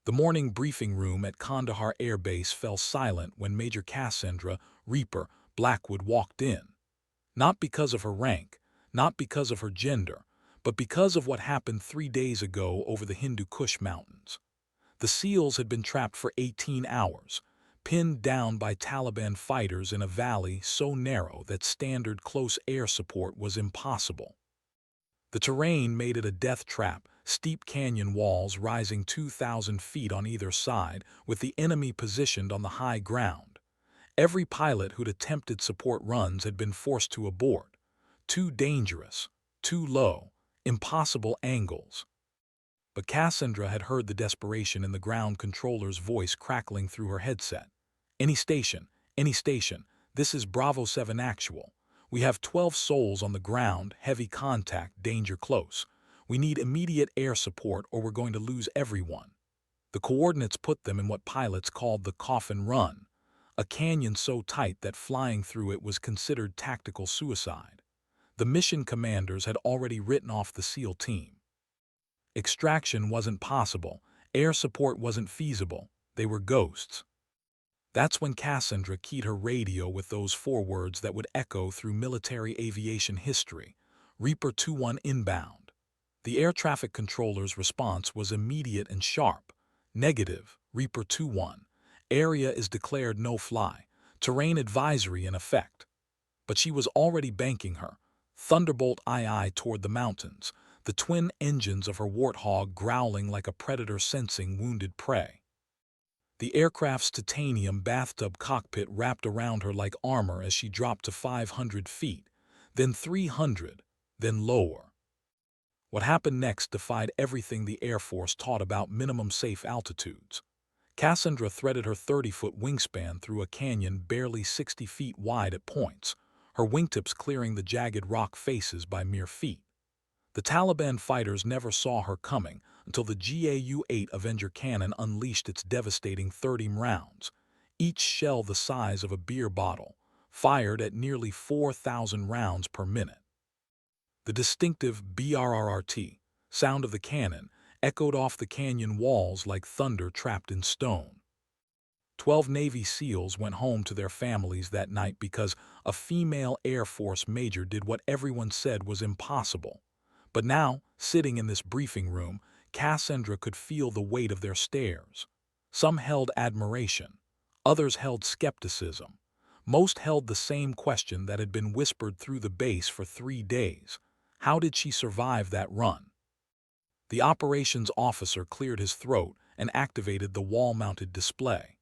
The morning briefing room at Kandahar Air Base fell silent when Major Cassandra Reaper Blackwood walked in. Not because of her rank, not because of her gender, but because of what happened 3 days ago over the Hindu Kush Mountains. The SEALs had been trapped for 18 hours, pinned down by Taliban fighters in a valley so narrow that standard close air support was impossible. The terrain made it a death trap, steep canyon walls rising 2,000 feet on either side, with the enemy positioned on the high ground. Every pilot who'd attempted support runs had been forced to abort. Too dangerous, too low, impossible angles. But Cassandra had heard the desperation in the ground controller's voice crackling through her headset. Any station, this is Bravo 7 actual. We have 12 souls on the ground, heavy contact, danger close. We need immediate air support or we're going to lose everyone. The coordinates put them in what pilots called the coffin run, a canyon so tight that flying through it was considered tactical suicide. The mission commanders had already written off the SEAL team. Extraction wasn't possible, air support wasn't feasible, they were ghosts. That's when Cassandra keyed her radio with those 4 words that would echo through military aviation history: Reaper 2-1 inbound. The air traffic controller's response was immediate and sharp. Negative, Reaper 2-1. Area is declared no-fly. Terrain advisory in effect. But she was already banking her. Thunderbolt II toward the mountains, the twin engines of her Warthog growling like a predator sensing wounded prey. The aircraft's titanium bathtub cockpit wrapped around her like armor as she dropped to 500 feet, then 300, then lower. What happened next defied everything the Air Force taught about minimum safe altitudes. Cassandra threaded her 30-foot wingspan through a canyon barely 60 feet wide at points, her wingtips clearing the jagged rock faces by mere feet. The Taliban fighters never saw her coming until the GAU-8 Avenger cannon unleashed its devastating 30 rounds, each shell the size of a beer bottle, fired at nearly 4,000 rounds per minute. The distinctive BRRRT sound of the cannon echoed off the canyon walls like thunder trapped in stone. 12 Navy SEALs went home to their families that night because a female Air Force major did what everyone said was impossible. But now, sitting in this briefing room, Cassandra could feel the weight of their stares. Some held admiration, others held skepticism. Most held the same question that had been whispered through the base for 3 days. How did she survive that run? The operations officer cleared his throat and activated the wall-mounted display.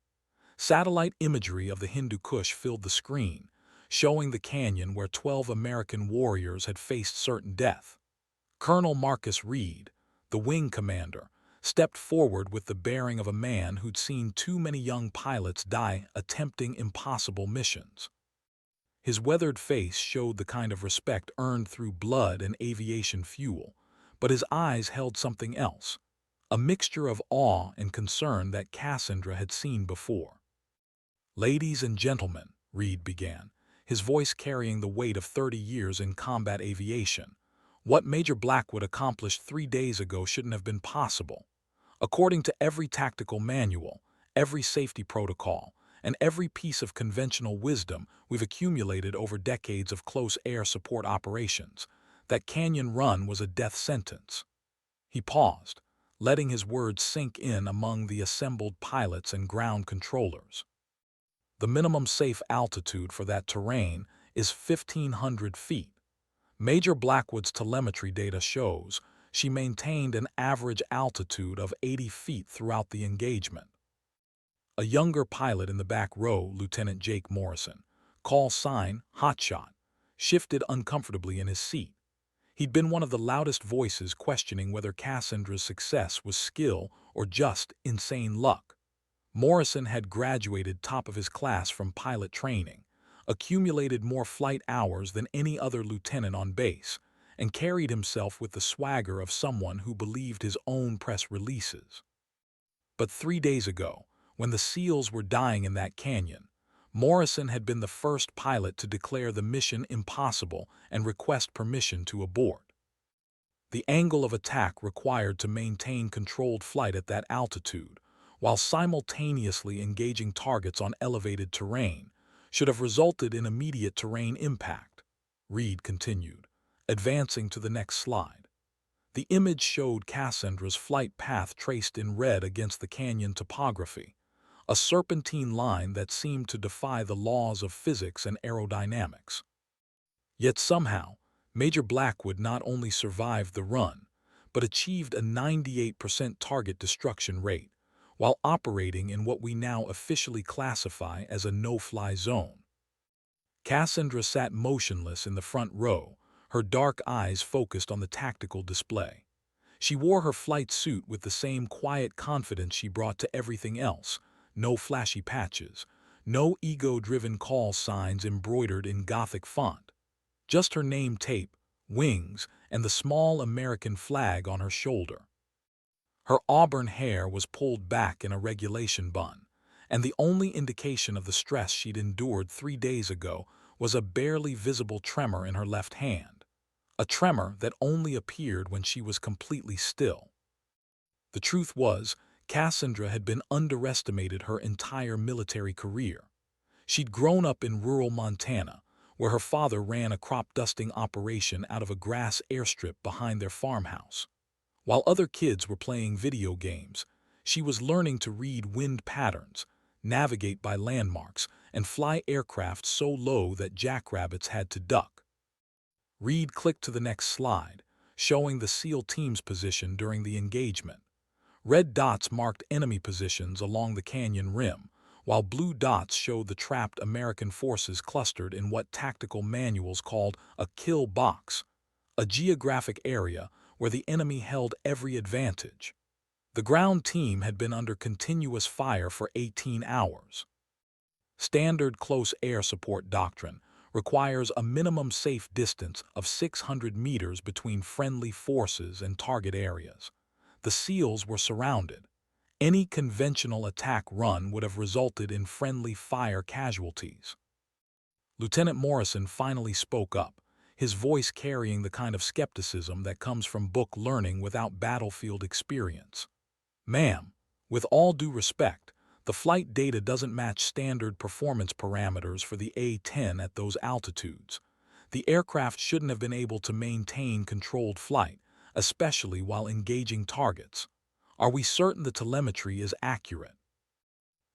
Satellite imagery of the Hindu Kush filled the screen, showing the canyon where 12 American warriors had faced certain death. Colonel Marcus Reed, the wing commander, stepped forward with the bearing of a man who'd seen too many young pilots die attempting impossible missions. His weathered face showed the kind of respect earned through blood and aviation fuel, but his eyes held something else, a mixture of awe and concern that Cassandra had seen before. "Ladies and gentlemen," Reed began, his voice carrying the weight of 30 years in combat aviation, "what Major Blackwood accomplished 3 days ago shouldn't have been possible. According to every tactical manual, every safety protocol, and every piece of conventional wisdom we've accumulated over decades of close air support operations, that canyon run was a death sentence." He paused, letting his words sink in among the assembled pilots and ground controllers. The minimum safe altitude for that terrain is 1,500 feet. Major Blackwood's telemetry data shows she maintained an average altitude of 80 feet throughout the engagement. A younger pilot in the back row, Lieutenant Jake Morrison, call sign Hotshot, shifted uncomfortably in his seat. He'd been one of the loudest voices questioning whether Cassandra's success was skill or just insane luck. Morrison had graduated top of his class from pilot training, accumulated more flight hours than any other lieutenant on base, and carried himself with the swagger of someone who believed his own press releases. But 3 days ago, when the SEALs were dying in that canyon, Morrison had been the first pilot to declare the mission impossible and request permission to abort. The angle of attack required to maintain controlled flight at that altitude while simultaneously engaging targets on elevated terrain, should have resulted in immediate terrain impact. Reed continued, advancing to the next slide. The image showed Cassandra's flight path traced in red against the canyon topography, a serpentine line that seemed to defy the laws of physics and aerodynamics. Yet somehow, Major Blackwood not only survived the run, but achieved a 98% target destruction rate, while operating in what we now officially classify as a no-fly zone. Cassandra sat motionless in the front row, her dark eyes focused on the tactical display. She wore her flight suit with the same quiet confidence she brought to everything else, no flashy patches, no ego-driven call signs embroidered in Gothic font. Just her name tape, wings, and the small American flag on her shoulder. Her auburn hair was pulled back in a regulation bun, and the only indication of the stress she'd endured 3 days ago was a barely visible tremor in her left hand, a tremor that only appeared when she was completely still. The truth was, Cassandra had been underestimated her entire military career. She'd grown up in rural Montana, where her father ran a crop-dusting operation out of a grass airstrip behind their farmhouse. While other kids were playing video games, she was learning to read wind patterns, navigate by landmarks, and fly aircraft so low that jackrabbits had to duck. Reed clicked to the next slide, showing the SEAL team's position during the engagement. Red dots marked enemy positions along the canyon rim, while blue dots showed the trapped American forces clustered in what tactical manuals called a kill box, a geographic area where the enemy held every advantage. The ground team had been under continuous fire for 18 hours. Standard close air support doctrine requires a minimum safe distance of 600 meters between friendly forces and target areas. The SEALs were surrounded. Any conventional attack run would have resulted in friendly fire casualties. Lieutenant Morrison finally spoke up, his voice carrying the kind of skepticism that comes from book learning without battlefield experience. "Ma'am, with all due respect, the flight data doesn't match standard performance parameters for the A-10 at those altitudes. The aircraft shouldn't have been able to maintain controlled flight, especially while engaging targets. Are we certain the telemetry is accurate?"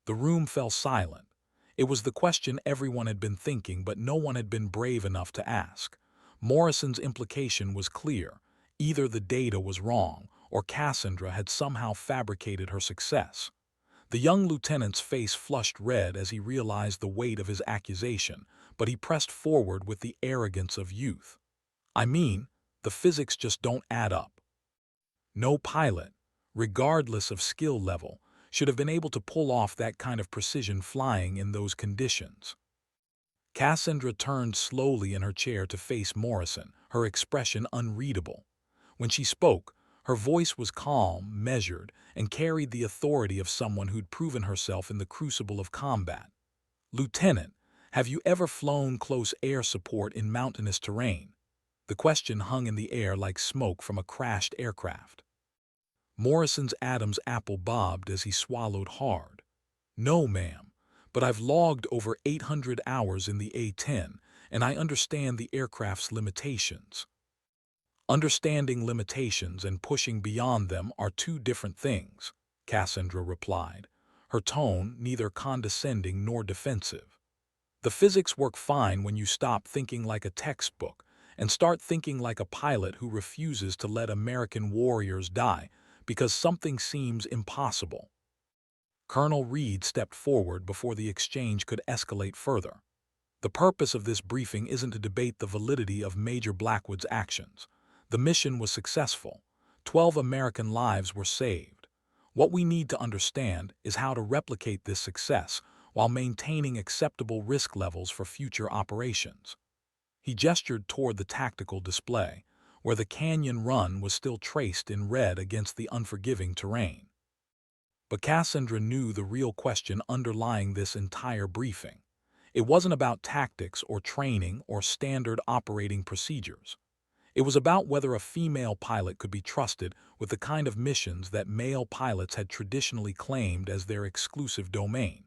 The room fell silent. It was the question everyone had been thinking, but no one had been brave enough to ask. Morrison's implication was clear. Either the data was wrong, or Cassandra had somehow fabricated her success. The young lieutenant's face flushed red as he realized the weight of his accusation, but he pressed forward with the arrogance of youth. "I mean, the physics just don't add up. No pilot, regardless of skill level, should have been able to pull off that kind of precision flying in those conditions." Cassandra turned slowly in her chair to face Morrison, her expression unreadable. When she spoke, her voice was calm, measured, and carried the authority of someone who'd proven herself in the crucible of combat. "Lieutenant, have you ever flown close air support in mountainous terrain?" The question hung in the air like smoke from a crashed aircraft. Morrison's Adam's apple bobbed as he swallowed hard. "No, ma'am, but I've logged over 800 hours in the A-10, and I understand the aircraft's limitations." "Understanding limitations and pushing beyond them are two different things," Cassandra replied, her tone neither condescending nor defensive. "The physics work fine when you stop thinking like a textbook and start thinking like a pilot who refuses to let American warriors die because something seems impossible." Colonel Reed stepped forward before the exchange could escalate further. "The purpose of this briefing isn't to debate the validity of Major Blackwood's actions. The mission was successful. 12 American lives were saved. What we need to understand is how to replicate this success while maintaining acceptable risk levels for future operations." He gestured toward the tactical display, where the canyon run was still traced in red against the unforgiving terrain. But Cassandra knew the real question underlying this entire briefing. It wasn't about tactics or training or standard operating procedures. It was about whether a female pilot could be trusted with the kind of missions that male pilots had traditionally claimed as their exclusive domain.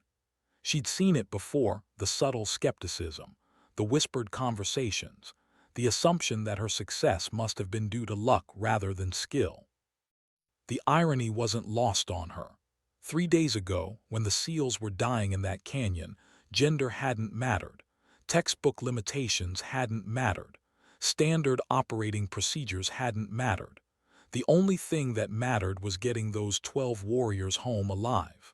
She'd seen it before, the subtle skepticism, the whispered conversations, the assumption that her success must have been due to luck rather than skill. The irony wasn't lost on her. 3 days ago, when the seals were dying in that canyon, gender hadn't mattered. Textbook limitations hadn't mattered. Standard operating procedures hadn't mattered. The only thing that mattered was getting those 12 warriors home alive.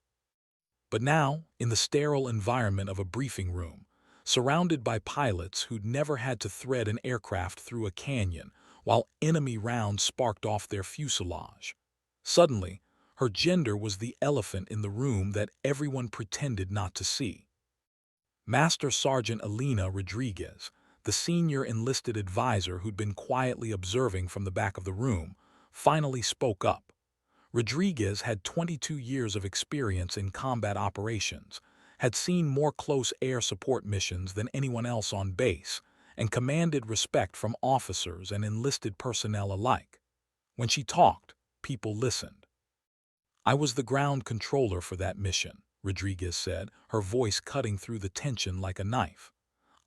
But now, in the sterile environment of a briefing room, surrounded by pilots who'd never had to thread an aircraft through a canyon while enemy rounds sparked off their fuselage, suddenly, her gender was the elephant in the room that everyone pretended not to see. Master Sergeant Elena Rodriguez, the senior enlisted advisor who'd been quietly observing from the back of the room, finally spoke up. Rodriguez had 22 years of experience in combat operations, had seen more close air support missions than anyone else on base, and commanded respect from officers and enlisted personnel alike. When she talked, people listened. "I was the ground controller for that mission," Rodriguez said, her voice cutting through the tension like a knife.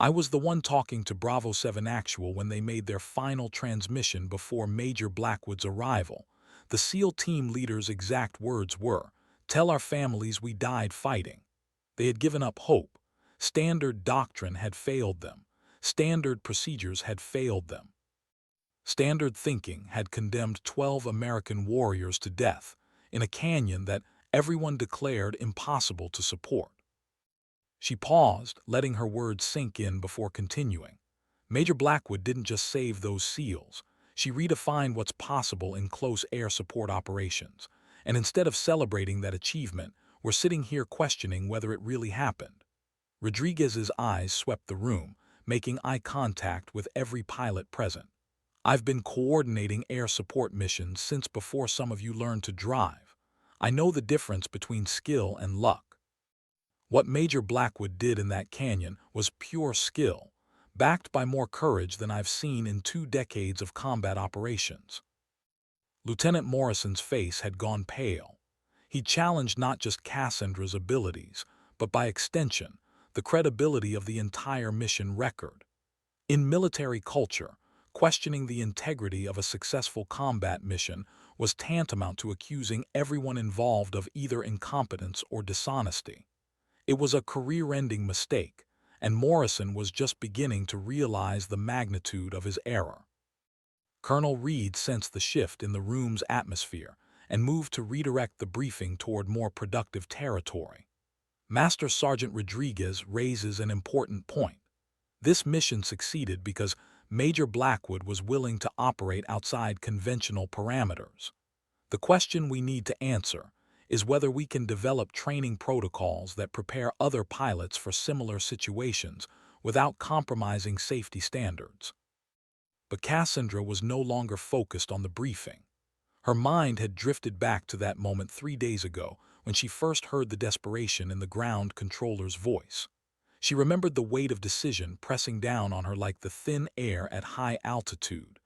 "I was the one talking to Bravo 7 Actual when they made their final transmission before Major Blackwood's arrival. The SEAL team leader's exact words were, 'Tell our families we died fighting.' They had given up hope. Standard doctrine had failed them. Standard procedures had failed them. Standard thinking had condemned 12 American warriors to death in a canyon that everyone declared impossible to support." She paused, letting her words sink in before continuing. "Major Blackwood didn't just save those SEALs. She redefined what's possible in close air support operations. And instead of celebrating that achievement, we're sitting here questioning whether it really happened." Rodriguez's eyes swept the room, making eye contact with every pilot present. "I've been coordinating air support missions since before some of you learned to drive. I know the difference between skill and luck. What Major Blackwood did in that canyon was pure skill, backed by more courage than I've seen in 2 decades of combat operations." Lieutenant Morrison's face had gone pale. He challenged not just Cassandra's abilities, but by extension, the credibility of the entire mission record. In military culture, questioning the integrity of a successful combat mission was tantamount to accusing everyone involved of either incompetence or dishonesty. It was a career-ending mistake, and Morrison was just beginning to realize the magnitude of his error. Colonel Reed sensed the shift in the room's atmosphere and moved to redirect the briefing toward more productive territory. "Master Sergeant Rodriguez raises an important point. This mission succeeded because Major Blackwood was willing to operate outside conventional parameters. The question we need to answer is whether we can develop training protocols that prepare other pilots for similar situations without compromising safety standards." But Cassandra was no longer focused on the briefing. Her mind had drifted back to that moment 3 days ago when she first heard the desperation in the ground controller's voice. She remembered the weight of decision pressing down on her like the thin air at high altitude,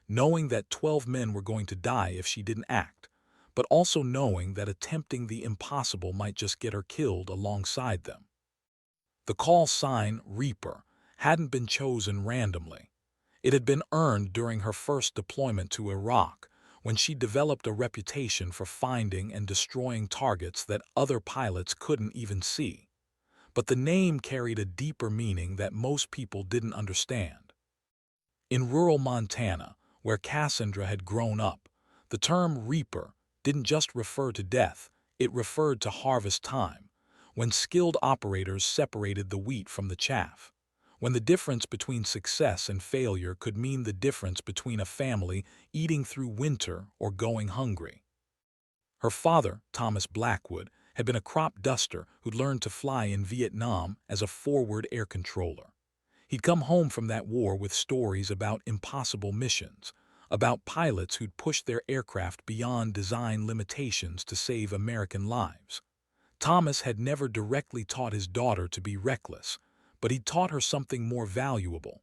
knowing that 12 men were going to die if she didn't act, but also knowing that attempting the impossible might just get her killed alongside them. The call sign, Reaper, hadn't been chosen randomly. It had been earned during her first deployment to Iraq, when she developed a reputation for finding and destroying targets that other pilots couldn't even see. But the name carried a deeper meaning that most people didn't understand. In rural Montana, where Cassandra had grown up, the term Reaper didn't just refer to death, it referred to harvest time, when skilled operators separated the wheat from the chaff, when the difference between success and failure could mean the difference between a family eating through winter or going hungry. Her father, Thomas Blackwood, had been a crop duster who'd learned to fly in Vietnam as a forward air controller. He'd come home from that war with stories about impossible missions, about pilots who'd pushed their aircraft beyond design limitations to save American lives. Thomas had never directly taught his daughter to be reckless, but he'd taught her something more valuable.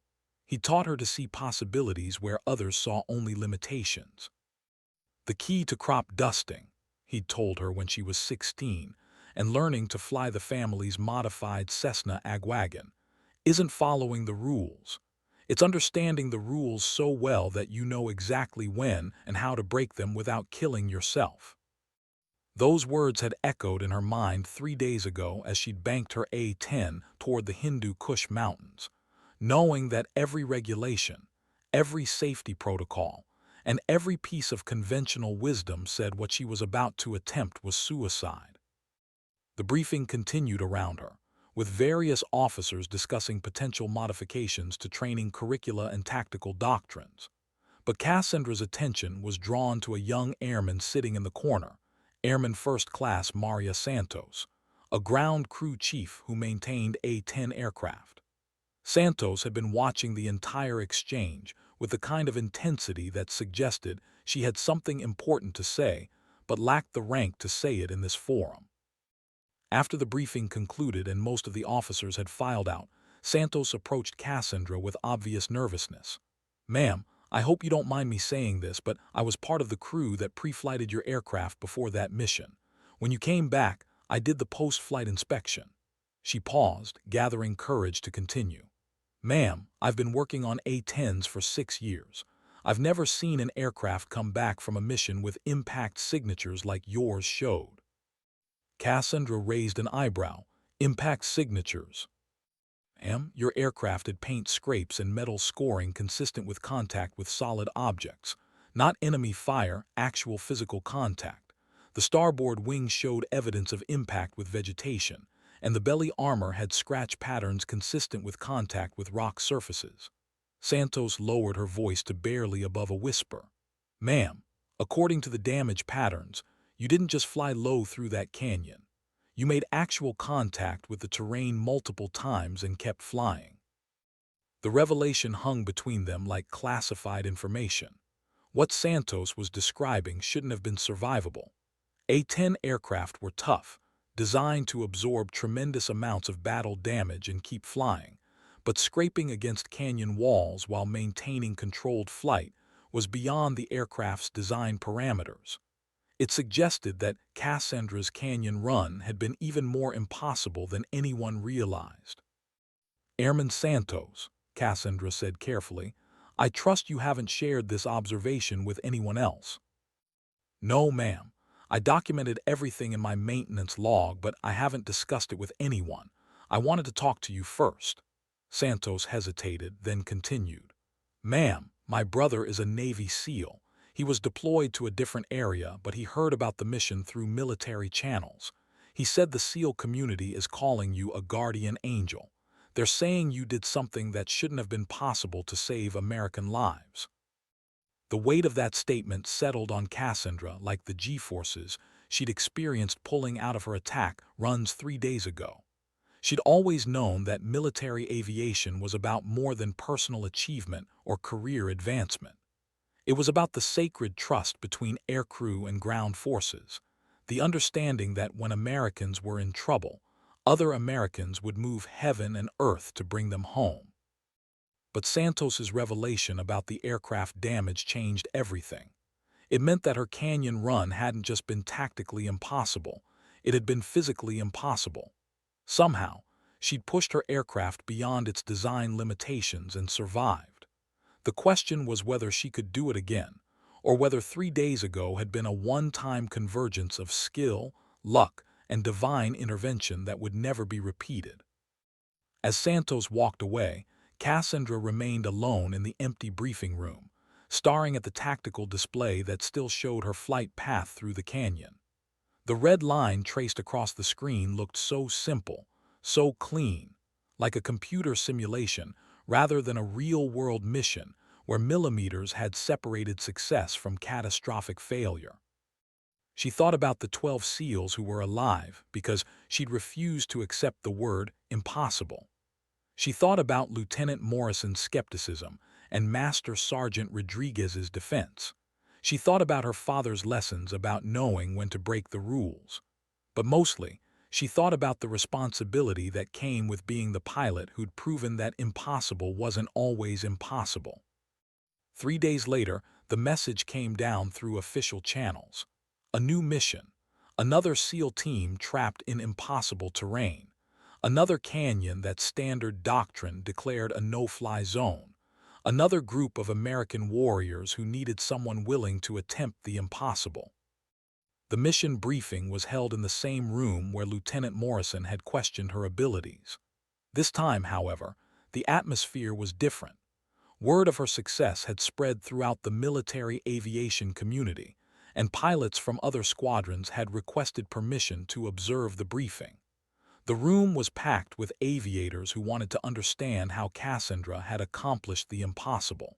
He taught her to see possibilities where others saw only limitations. The key to crop dusting, he'd told her when she was 16, and learning to fly the family's modified Cessna ag wagon, isn't following the rules. It's understanding the rules so well that you know exactly when and how to break them without killing yourself. Those words had echoed in her mind 3 days ago as she'd banked her A-10 toward the Hindu Kush Mountains, knowing that every regulation, every safety protocol, and every piece of conventional wisdom said what she was about to attempt was suicide. The briefing continued around her, with various officers discussing potential modifications to training curricula and tactical doctrines. But Cassandra's attention was drawn to a young airman sitting in the corner, Airman First Class Maria Santos, a ground crew chief who maintained A-10 aircraft. Santos had been watching the entire exchange with the kind of intensity that suggested she had something important to say, but lacked the rank to say it in this forum. After the briefing concluded and most of the officers had filed out, Santos approached Cassandra with obvious nervousness. "Ma'am, I hope you don't mind me saying this, but I was part of the crew that pre-flighted your aircraft before that mission. When you came back, I did the post-flight inspection." She paused, gathering courage to continue. "Ma'am, I've been working on A-10s for 6 years. I've never seen an aircraft come back from a mission with impact signatures like yours showed." Cassandra raised an eyebrow. "Impact signatures?" Your aircraft had paint scrapes and metal scoring consistent with contact with solid objects. Not enemy fire, actual physical contact. The starboard wing showed evidence of impact with vegetation, and the belly armor had scratch patterns consistent with contact with rock surfaces. Santos lowered her voice to barely above a whisper. "Ma'am, according to the damage patterns, you didn't just fly low through that canyon. You made actual contact with the terrain multiple times and kept flying." The revelation hung between them like classified information. What Santos was describing shouldn't have been survivable. A-10 aircraft were tough, designed to absorb tremendous amounts of battle damage and keep flying, but scraping against canyon walls while maintaining controlled flight was beyond the aircraft's design parameters. It suggested that Cassandra's canyon run had been even more impossible than anyone realized. "Airman Santos," Cassandra said carefully, "I trust you haven't shared this observation with anyone else." "No, ma'am. I documented everything in my maintenance log, but I haven't discussed it with anyone. I wanted to talk to you first." Santos hesitated, then continued. "Ma'am, my brother is a Navy SEAL. He was deployed to a different area, but he heard about the mission through military channels. He said the SEAL community is calling you a guardian angel. They're saying you did something that shouldn't have been possible to save American lives." The weight of that statement settled on Cassandra like the G-forces she'd experienced pulling out of her attack runs 3 days ago. She'd always known that military aviation was about more than personal achievement or career advancement. It was about the sacred trust between aircrew and ground forces, the understanding that when Americans were in trouble, other Americans would move heaven and earth to bring them home. But Santos's revelation about the aircraft damage changed everything. It meant that her canyon run hadn't just been tactically impossible, it had been physically impossible. Somehow, she'd pushed her aircraft beyond its design limitations and survived. The question was whether she could do it again, or whether 3 days ago had been a one-time convergence of skill, luck, and divine intervention that would never be repeated. As Santos walked away, Cassandra remained alone in the empty briefing room, staring at the tactical display that still showed her flight path through the canyon. The red line traced across the screen looked so simple, so clean, like a computer simulation rather than a real-world mission where millimeters had separated success from catastrophic failure. She thought about the 12 SEALs who were alive because she'd refused to accept the word impossible. She thought about Lieutenant Morrison's skepticism and Master Sergeant Rodriguez's defense. She thought about her father's lessons about knowing when to break the rules. But mostly, She thought about the responsibility that came with being the pilot who'd proven that impossible wasn't always impossible. 3 days later, the message came down through official channels. A new mission. Another SEAL team trapped in impossible terrain. Another canyon that standard doctrine declared a no-fly zone. Another group of American warriors who needed someone willing to attempt the impossible. The mission briefing was held in the same room where Lieutenant Morrison had questioned her abilities. This time, however, the atmosphere was different. Word of her success had spread throughout the military aviation community, and pilots from other squadrons had requested permission to observe the briefing. The room was packed with aviators who wanted to understand how Cassandra had accomplished the impossible.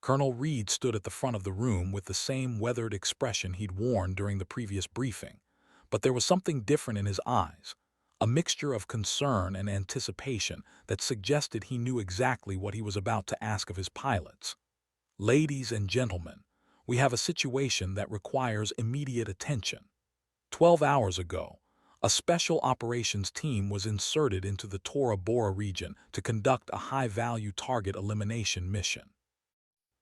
Colonel Reed stood at the front of the room with the same weathered expression he'd worn during the previous briefing, but there was something different in his eyes, a mixture of concern and anticipation that suggested he knew exactly what he was about to ask of his pilots. "Ladies and gentlemen, we have a situation that requires immediate attention. 12 hours ago, a special operations team was inserted into the Tora Bora region to conduct a high-value target elimination mission.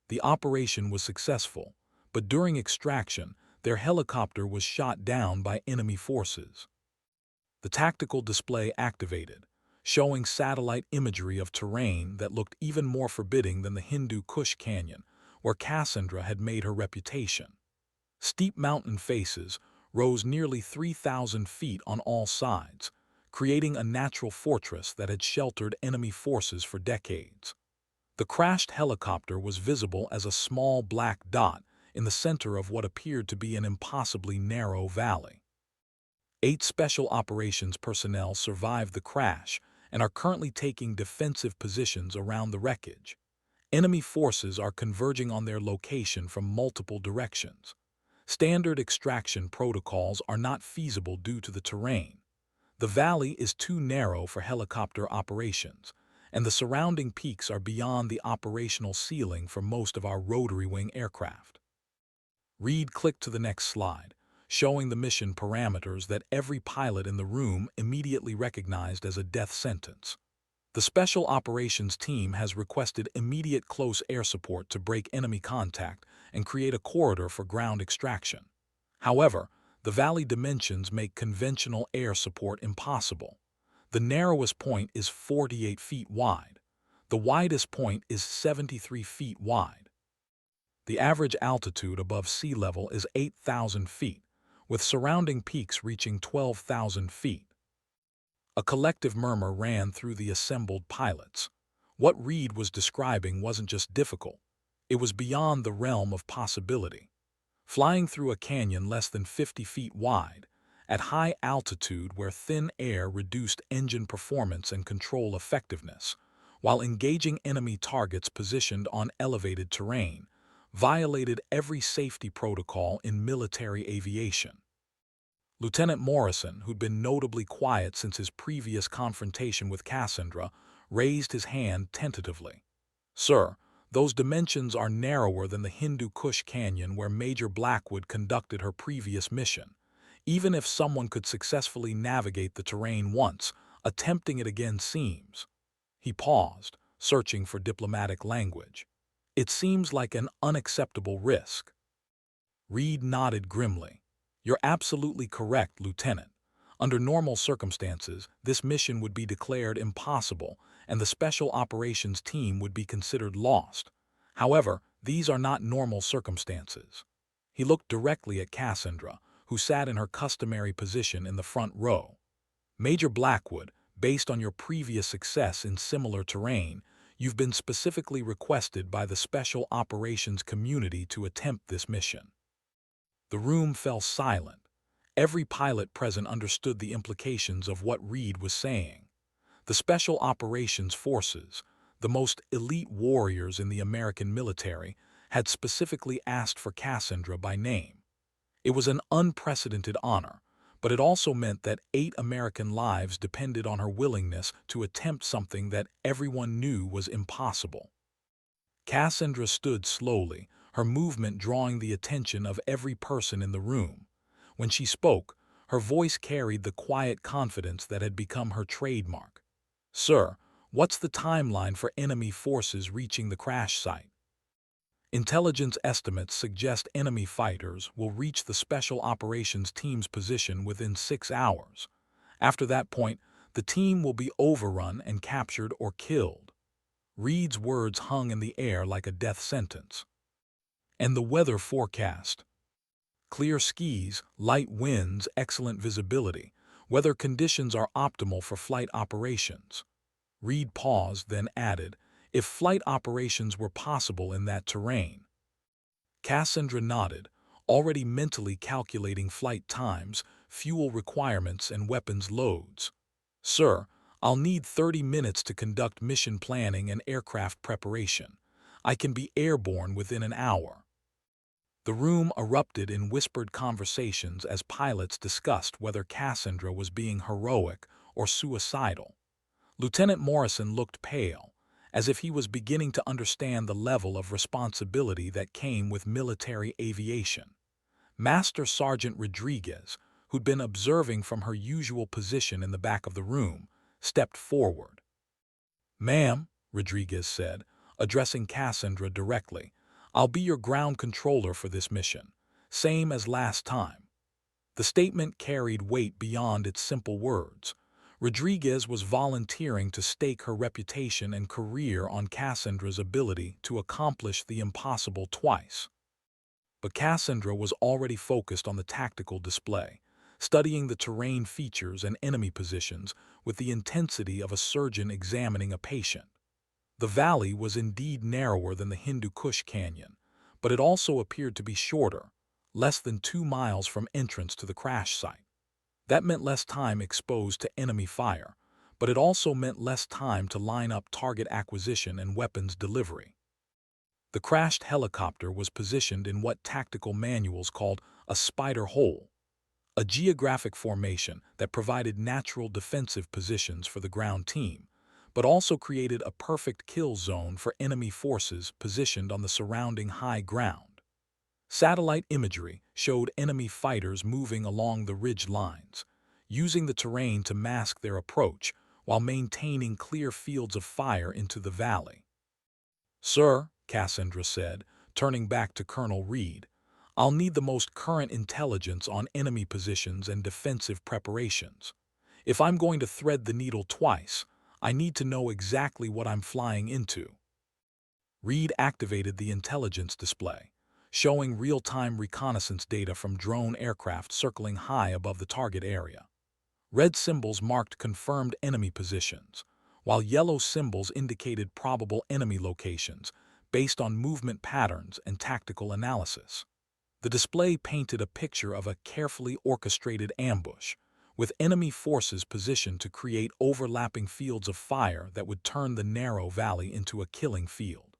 The operation was successful, but during extraction, their helicopter was shot down by enemy forces. The tactical display activated, showing satellite imagery of terrain that looked even more forbidding than the Hindu Kush Canyon, where Cassandra had made her reputation. Steep mountain faces rose nearly 3,000 feet on all sides, creating a natural fortress that had sheltered enemy forces for decades. The crashed helicopter was visible as a small black dot in the center of what appeared to be an impossibly narrow valley. 8 special operations personnel survived the crash and are currently taking defensive positions around the wreckage. Enemy forces are converging on their location from multiple directions. Standard extraction protocols are not feasible due to the terrain. The valley is too narrow for helicopter operations, and the surrounding peaks are beyond the operational ceiling for most of our rotary-wing aircraft. Reed clicked to the next slide, showing the mission parameters that every pilot in the room immediately recognized as a death sentence. The Special Operations Team has requested immediate close air support to break enemy contact and create a corridor for ground extraction. However, the valley dimensions make conventional air support impossible. The narrowest point is 48 feet wide. The widest point is 73 feet wide. The average altitude above sea level is 8,000 feet, with surrounding peaks reaching 12,000 feet. A collective murmur ran through the assembled pilots. What Reed was describing wasn't just difficult, it was beyond the realm of possibility. Flying through a canyon less than 50 feet wide, at high altitude where thin air reduced engine performance and control effectiveness, while engaging enemy targets positioned on elevated terrain, violated every safety protocol in military aviation. Lieutenant Morrison, who'd been notably quiet since his previous confrontation with Cassandra, raised his hand tentatively. "Sir, those dimensions are narrower than the Hindu Kush Canyon where Major Blackwood conducted her previous mission. Even if someone could successfully navigate the terrain once, attempting it again seems—" He paused, searching for diplomatic language. "It seems like an unacceptable risk." Reed nodded grimly. "You're absolutely correct, Lieutenant. Under normal circumstances, this mission would be declared impossible and the Special Operations Team would be considered lost. However, these are not normal circumstances." He looked directly at Cassandra, who sat in her customary position in the front row. "Major Blackwood, based on your previous success in similar terrain, you've been specifically requested by the Special Operations community to attempt this mission." The room fell silent. Every pilot present understood the implications of what Reed was saying. The Special Operations Forces, the most elite warriors in the American military, had specifically asked for Cassandra by name. It was an unprecedented honor, but it also meant that 8 American lives depended on her willingness to attempt something that everyone knew was impossible. Cassandra stood slowly, her movement drawing the attention of every person in the room. When she spoke, Her voice carried the quiet confidence that had become her trademark. "Sir, what's the timeline for enemy forces reaching the crash site?" Intelligence estimates suggest enemy fighters will reach the Special Operations Team's position within 6 hours. After that point, the team will be overrun and captured or killed. Reed's words hung in the air like a death sentence. And the weather forecast. Clear skies, light winds, excellent visibility. Weather conditions are optimal for flight operations. Reed paused, then added, "If flight operations were possible in that terrain." Cassandra nodded, already mentally calculating flight times, fuel requirements, and weapons loads. "Sir, I'll need 30 minutes to conduct mission planning and aircraft preparation. I can be airborne within an hour." The room erupted in whispered conversations as pilots discussed whether Cassandra was being heroic or suicidal. Lieutenant Morrison looked pale, as if he was beginning to understand the level of responsibility that came with military aviation. Master Sergeant Rodriguez, who'd been observing from her usual position in the back of the room, stepped forward. "Ma'am," Rodriguez said, addressing Cassandra directly, "I'll be your ground controller for this mission, same as last time." The statement carried weight beyond its simple words. Rodriguez was volunteering to stake her reputation and career on Cassandra's ability to accomplish the impossible twice. But Cassandra was already focused on the tactical display, studying the terrain features and enemy positions with the intensity of a surgeon examining a patient. The valley was indeed narrower than the Hindu Kush Canyon, but it also appeared to be shorter, less than 2 miles from entrance to the crash site. That meant less time exposed to enemy fire, but it also meant less time to line up target acquisition and weapons delivery. The crashed helicopter was positioned in what tactical manuals called a spider hole, a geographic formation that provided natural defensive positions for the ground team, but also created a perfect kill zone for enemy forces positioned on the surrounding high ground. Satellite imagery showed enemy fighters moving along the ridge lines, using the terrain to mask their approach while maintaining clear fields of fire into the valley. "Sir," Cassandra said, turning back to Colonel Reed, "I'll need the most current intelligence on enemy positions and defensive preparations. If I'm going to thread the needle twice, I need to know exactly what I'm flying into." Reed activated the intelligence display, showing real-time reconnaissance data from drone aircraft circling high above the target area. Red symbols marked confirmed enemy positions, while yellow symbols indicated probable enemy locations based on movement patterns and tactical analysis. The display painted a picture of a carefully orchestrated ambush, with enemy forces positioned to create overlapping fields of fire that would turn the narrow valley into a killing field.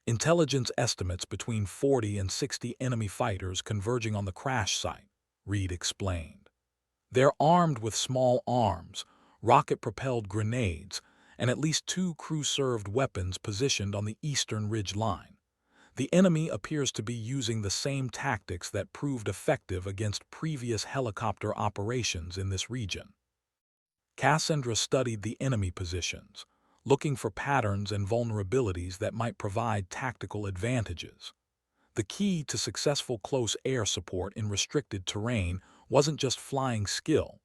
Intelligence estimates between 40 and 60 enemy fighters converging on the crash site, Reed explained. They're armed with small arms, rocket-propelled grenades, and at least 2 crew-served weapons positioned on the eastern ridge line. The enemy appears to be using the same tactics that proved effective against previous helicopter operations in this region. Cassandra studied the enemy positions, looking for patterns and vulnerabilities that might provide tactical advantages. The key to successful close air support in restricted terrain wasn't just flying skill.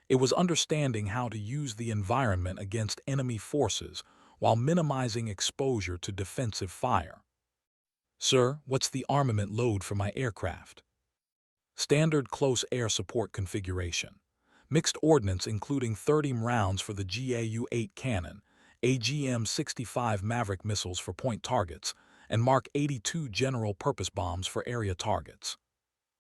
It was understanding how to use the environment against enemy forces while minimizing exposure to defensive fire. "Sir, what's the armament load for my aircraft?" "Standard close air support configuration. Mixed ordnance including 30 rounds for the GAU-8 cannon, AGM-65 Maverick missiles for point targets, and Mark 82 general-purpose bombs for area targets."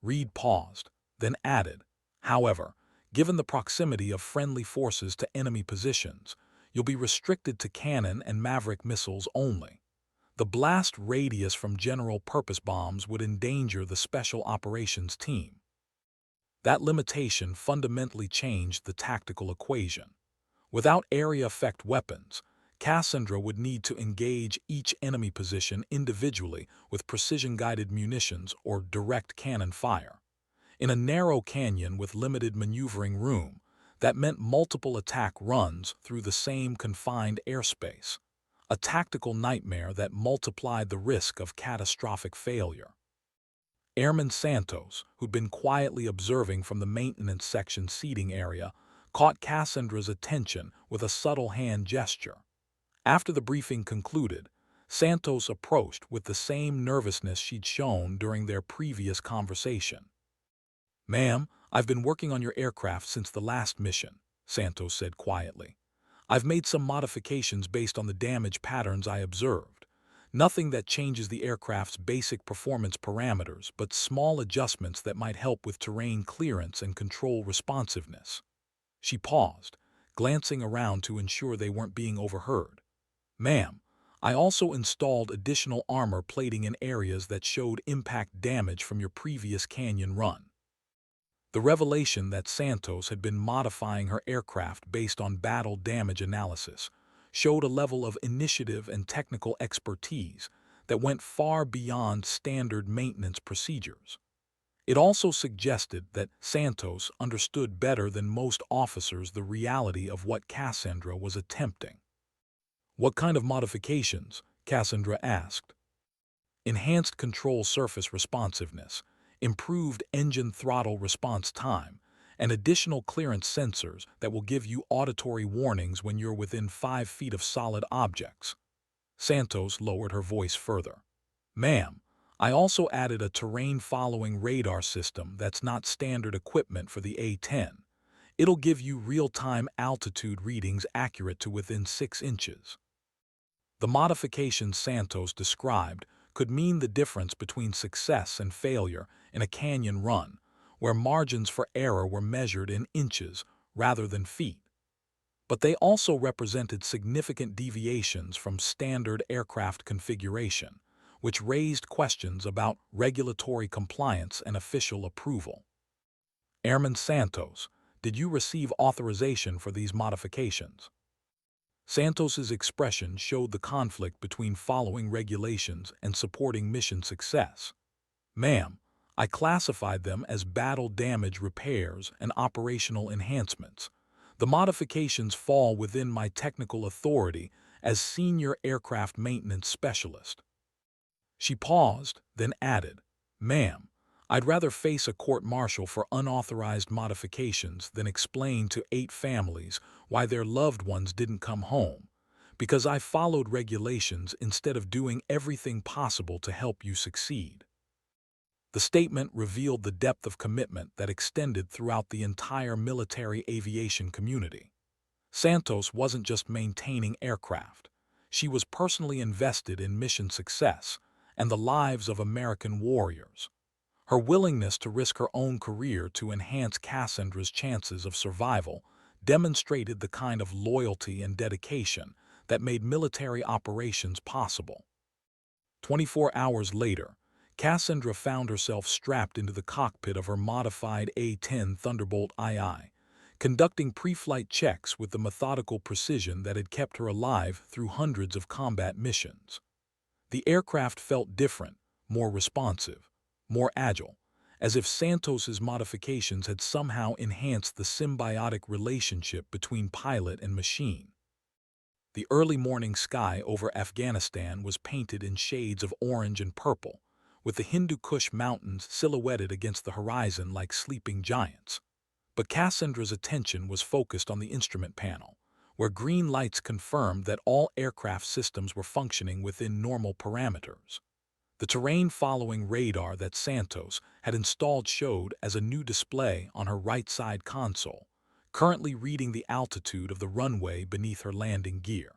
Reed paused, then added, "However, given the proximity of friendly forces to enemy positions, you'll be restricted to cannon and Maverick missiles only. The blast radius from general-purpose bombs would endanger the Special Operations Team." That limitation fundamentally changed the tactical equation. Without area effect weapons, Cassandra would need to engage each enemy position individually with precision-guided munitions or direct cannon fire. In a narrow canyon with limited maneuvering room, that meant multiple attack runs through the same confined airspace, a tactical nightmare that multiplied the risk of catastrophic failure. Airman Santos, who'd been quietly observing from the maintenance section seating area, caught Cassandra's attention with a subtle hand gesture. After the briefing concluded, Santos approached with the same nervousness she'd shown during their previous conversation. "Ma'am, I've been working on your aircraft since the last mission," Santos said quietly. "I've made some modifications based on the damage patterns I observed. Nothing that changes the aircraft's basic performance parameters, but small adjustments that might help with terrain clearance and control responsiveness." She paused, glancing around to ensure they weren't being overheard. "Ma'am, I also installed additional armor plating in areas that showed impact damage from your previous canyon run." The revelation that Santos had been modifying her aircraft based on battle damage analysis showed a level of initiative and technical expertise that went far beyond standard maintenance procedures. It also suggested that Santos understood better than most officers the reality of what Cassandra was attempting. "What kind of modifications?" Cassandra asked. "Enhanced control surface responsiveness, improved engine throttle response time, and additional clearance sensors that will give you auditory warnings when you're within 5 feet of solid objects." Santos lowered her voice further. "Ma'am, I also added a terrain-following radar system that's not standard equipment for the A-10. It'll give you real-time altitude readings accurate to within 6 inches. The modifications Santos described could mean the difference between success and failure in a canyon run, where margins for error were measured in inches rather than feet. But they also represented significant deviations from standard aircraft configuration, which raised questions about regulatory compliance and official approval. "Airman Santos, did you receive authorization for these modifications?" Santos's expression showed the conflict between following regulations and supporting mission success. "Ma'am, I classified them as battle damage repairs and operational enhancements. The modifications fall within my technical authority as Senior Aircraft Maintenance Specialist." She paused, then added, "Ma'am, I'd rather face a court-martial for unauthorized modifications than explain to 8 families why their loved ones didn't come home, because I followed regulations instead of doing everything possible to help you succeed." The statement revealed the depth of commitment that extended throughout the entire military aviation community. Santos wasn't just maintaining aircraft. She was personally invested in mission success and the lives of American warriors. Her willingness to risk her own career to enhance Cassandra's chances of survival demonstrated the kind of loyalty and dedication that made military operations possible. 24 hours later, Cassandra found herself strapped into the cockpit of her modified A-10 Thunderbolt II, conducting pre-flight checks with the methodical precision that had kept her alive through hundreds of combat missions. The aircraft felt different, more responsive, more agile, as if Santos's modifications had somehow enhanced the symbiotic relationship between pilot and machine. The early morning sky over Afghanistan was painted in shades of orange and purple, with the Hindu Kush mountains silhouetted against the horizon like sleeping giants. But Cassandra's attention was focused on the instrument panel, where green lights confirmed that all aircraft systems were functioning within normal parameters. The terrain-following radar that Santos had installed showed as a new display on her right-side console, currently reading the altitude of the runway beneath her landing gear.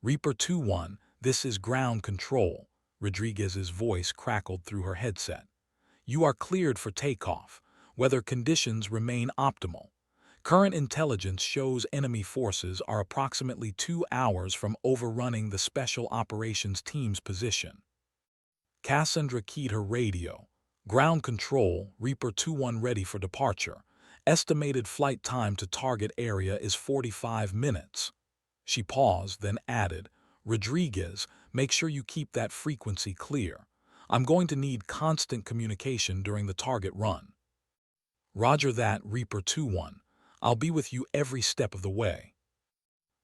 "Reaper 2-1, this is ground control," Rodriguez's voice crackled through her headset. "You are cleared for takeoff. Weather conditions remain optimal. Current intelligence shows enemy forces are approximately 2 hours from overrunning the Special Operations Team's position." Cassandra keyed her radio. "Ground control, Reaper 2-1 ready for departure. Estimated flight time to target area is 45 minutes. She paused, then added, "Rodriguez, make sure you keep that frequency clear. I'm going to need constant communication during the target run." Roger that, Reaper 2-1. I'll be with you every step of the way.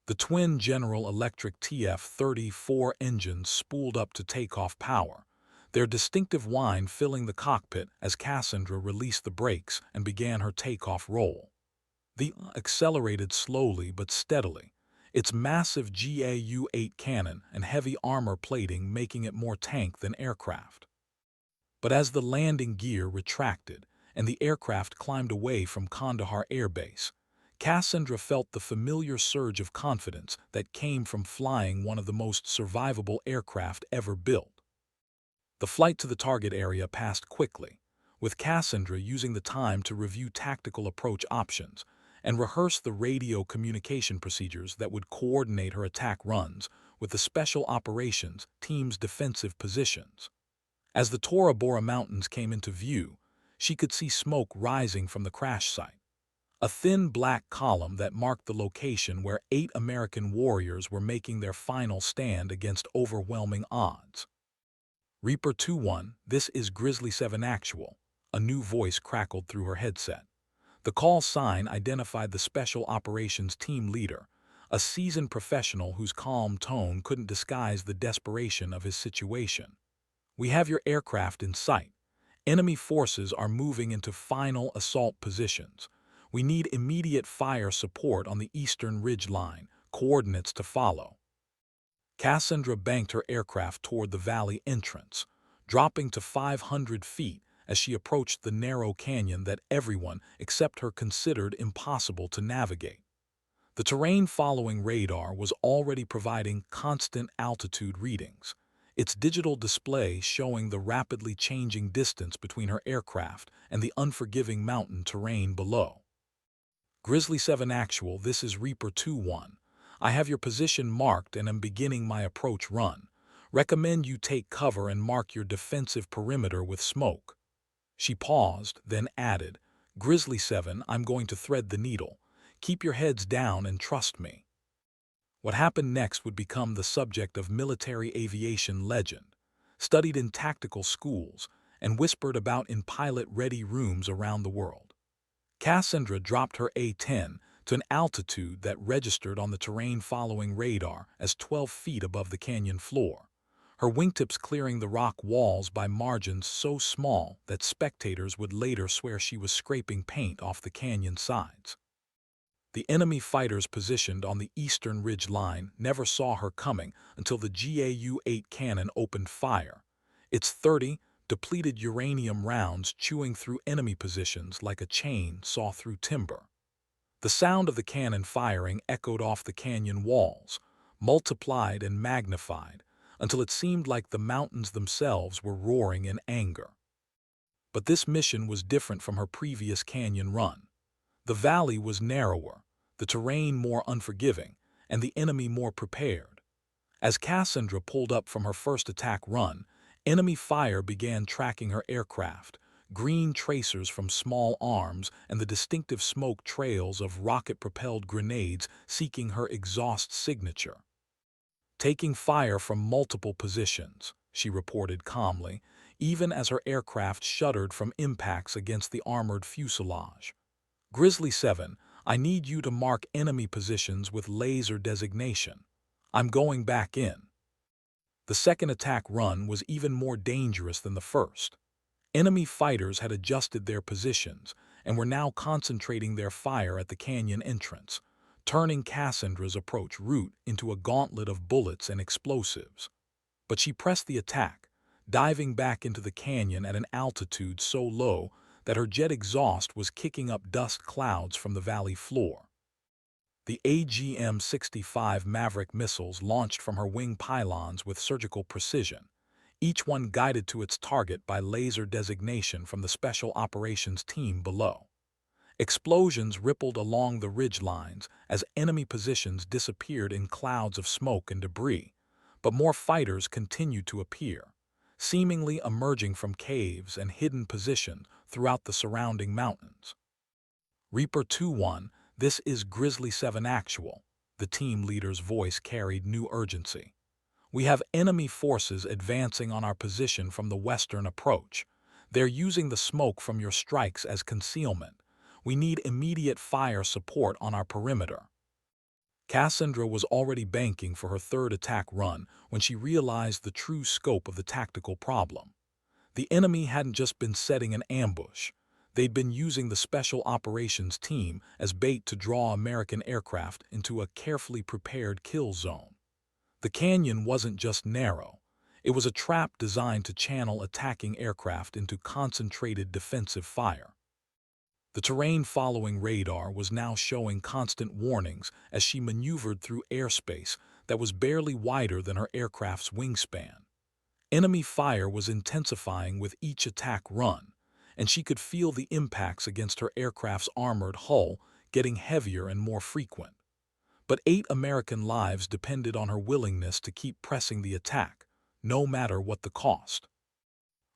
The twin General Electric TF-34 engines spooled up to takeoff power, their distinctive whine filling the cockpit as Cassandra released the brakes and began her takeoff roll. The accelerated slowly but steadily, its massive GAU-8 cannon and heavy armor plating making it more tank than aircraft. But as the landing gear retracted and the aircraft climbed away from Kandahar Air Base, Cassandra felt the familiar surge of confidence that came from flying one of the most survivable aircraft ever built. The flight to the target area passed quickly, with Cassandra using the time to review tactical approach options and rehearse the radio communication procedures that would coordinate her attack runs with the Special Operations Team's defensive positions. As the Tora Bora Mountains came into view, she could see smoke rising from the crash site, a thin black column that marked the location where 8 American warriors were making their final stand against overwhelming odds. Reaper 2-1, this is Grizzly 7 Actual, a new voice crackled through her headset. The call sign identified the Special Operations Team leader, a seasoned professional whose calm tone couldn't disguise the desperation of his situation. We have your aircraft in sight. Enemy forces are moving into final assault positions. We need immediate fire support on the eastern ridge line, coordinates to follow. Cassandra banked her aircraft toward the valley entrance, dropping to 500 feet as she approached the narrow canyon that everyone except her considered impossible to navigate. The terrain-following radar was already providing constant altitude readings, its digital display showing the rapidly changing distance between her aircraft and the unforgiving mountain terrain below. Grizzly 7 Actual, this is Reaper 2-1. I have your position marked and am beginning my approach run. Recommend you take cover and mark your defensive perimeter with smoke. She paused, then added, Grizzly 7, I'm going to thread the needle. Keep your heads down and trust me. What happened next would become the subject of military aviation legend, studied in tactical schools and whispered about in pilot-ready rooms around the world. Cassandra dropped her A-10 to an altitude that registered on the terrain-following radar as 12 feet above the canyon floor, her wingtips clearing the rock walls by margins so small that spectators would later swear she was scraping paint off the canyon sides. The enemy fighters positioned on the eastern ridge line never saw her coming until the GAU-8 cannon opened fire, its 30 depleted uranium rounds chewing through enemy positions like a chain saw through timber. The sound of the cannon firing echoed off the canyon walls, multiplied and magnified, until it seemed like the mountains themselves were roaring in anger. But this mission was different from her previous canyon run. The valley was narrower, the terrain more unforgiving, and the enemy more prepared. As Cassandra pulled up from her first attack run, enemy fire began tracking her aircraft, green tracers from small arms and the distinctive smoke trails of rocket-propelled grenades seeking her exhaust signature. Taking fire from multiple positions, she reported calmly, even as her aircraft shuddered from impacts against the armored fuselage. Grizzly 7, I need you to mark enemy positions with laser designation. I'm going back in. The second attack run was even more dangerous than the first. Enemy fighters had adjusted their positions and were now concentrating their fire at the canyon entrance, turning Cassandra's approach route into a gauntlet of bullets and explosives. But she pressed the attack, diving back into the canyon at an altitude so low that her jet exhaust was kicking up dust clouds from the valley floor. The AGM-65 Maverick missiles launched from her wing pylons with surgical precision, each one guided to its target by laser designation from the Special Operations Team below. Explosions rippled along the ridge lines as enemy positions disappeared in clouds of smoke and debris, but more fighters continued to appear, seemingly emerging from caves and hidden positions throughout the surrounding mountains. Reaper 2-1, this is Grizzly 7 Actual, the team leader's voice carried new urgency. We have enemy forces advancing on our position from the western approach. They're using the smoke from your strikes as concealment. We need immediate fire support on our perimeter." Cassandra was already banking for her third attack run when she realized the true scope of the tactical problem. The enemy hadn't just been setting an ambush. They'd been using the Special Operations Team as bait to draw American aircraft into a carefully prepared kill zone. The canyon wasn't just narrow. It was a trap designed to channel attacking aircraft into concentrated defensive fire. The terrain following radar was now showing constant warnings as she maneuvered through airspace that was barely wider than her aircraft's wingspan. Enemy fire was intensifying with each attack run, and she could feel the impacts against her aircraft's armored hull getting heavier and more frequent. But 8 American lives depended on her willingness to keep pressing the attack, no matter what the cost.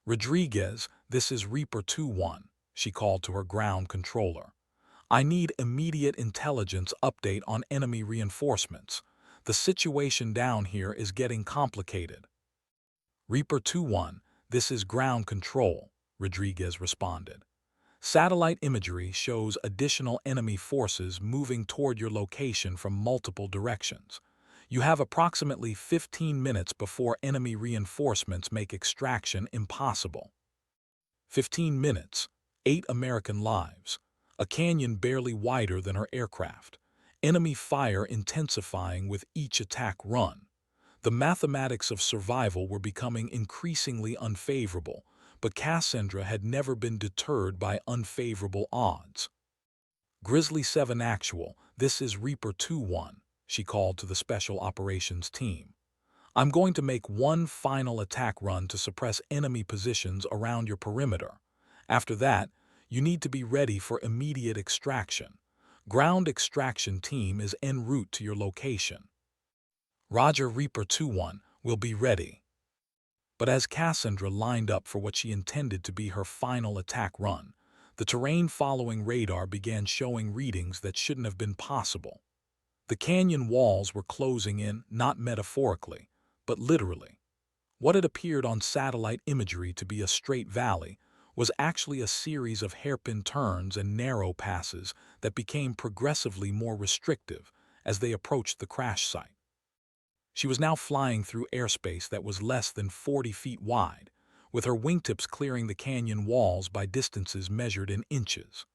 "Rodriguez, this is Reaper 2-1, she called to her ground controller. "I need immediate intelligence update on enemy reinforcements. The situation down here is getting complicated." "Reaper 2-1, this is ground control," Rodriguez responded. "Satellite imagery shows additional enemy forces moving toward your location from multiple directions. You have approximately 15 minutes before enemy reinforcements make extraction impossible." 15 minutes, 8 American lives, a canyon barely wider than her aircraft, enemy fire intensifying with each attack run. The mathematics of survival were becoming increasingly unfavorable, but Cassandra had never been deterred by unfavorable odds. "Grizzly 7 Actual, this is Reaper 2-1, she called to the Special Operations Team. "I'm going to make one final attack run to suppress enemy positions around your perimeter. After that, you need to be ready for immediate extraction. Ground extraction team is en route to your location." "Roger, Reaper 2-1, we'll be ready." But as Cassandra lined up for what she intended to be her final attack run, the terrain following radar began showing readings that shouldn't have been possible. The canyon walls were closing in, not metaphorically, but literally. What had appeared on satellite imagery to be a straight valley was actually a series of hairpin turns and narrow passes that became progressively more restrictive as they approached the crash site. She was now flying through airspace that was less than 40 feet wide, with her wingtips clearing the canyon walls by distances measured in inches.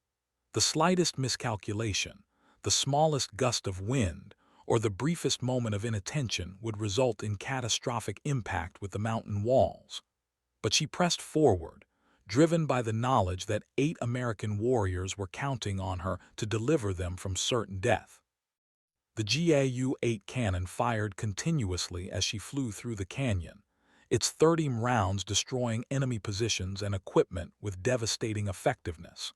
The slightest miscalculation, the smallest gust of wind, or the briefest moment of inattention would result in catastrophic impact with the mountain walls. But she pressed forward, driven by the knowledge that 8 American warriors were counting on her to deliver them from certain death. The GAU-8 cannon fired continuously as she flew through the canyon, its 30 rounds destroying enemy positions and equipment with devastating effectiveness.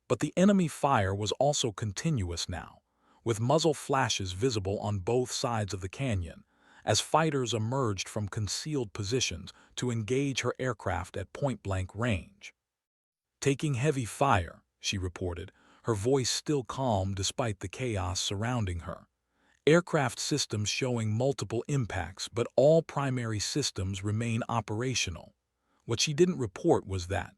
But the enemy fire was also continuous now, with muzzle flashes visible on both sides of the canyon, as fighters emerged from concealed positions to engage her aircraft at point-blank range. "Taking heavy fire," she reported, her voice still calm despite the chaos surrounding her. "Aircraft systems showing multiple impacts, but all primary systems remain operational." What she didn't report was that,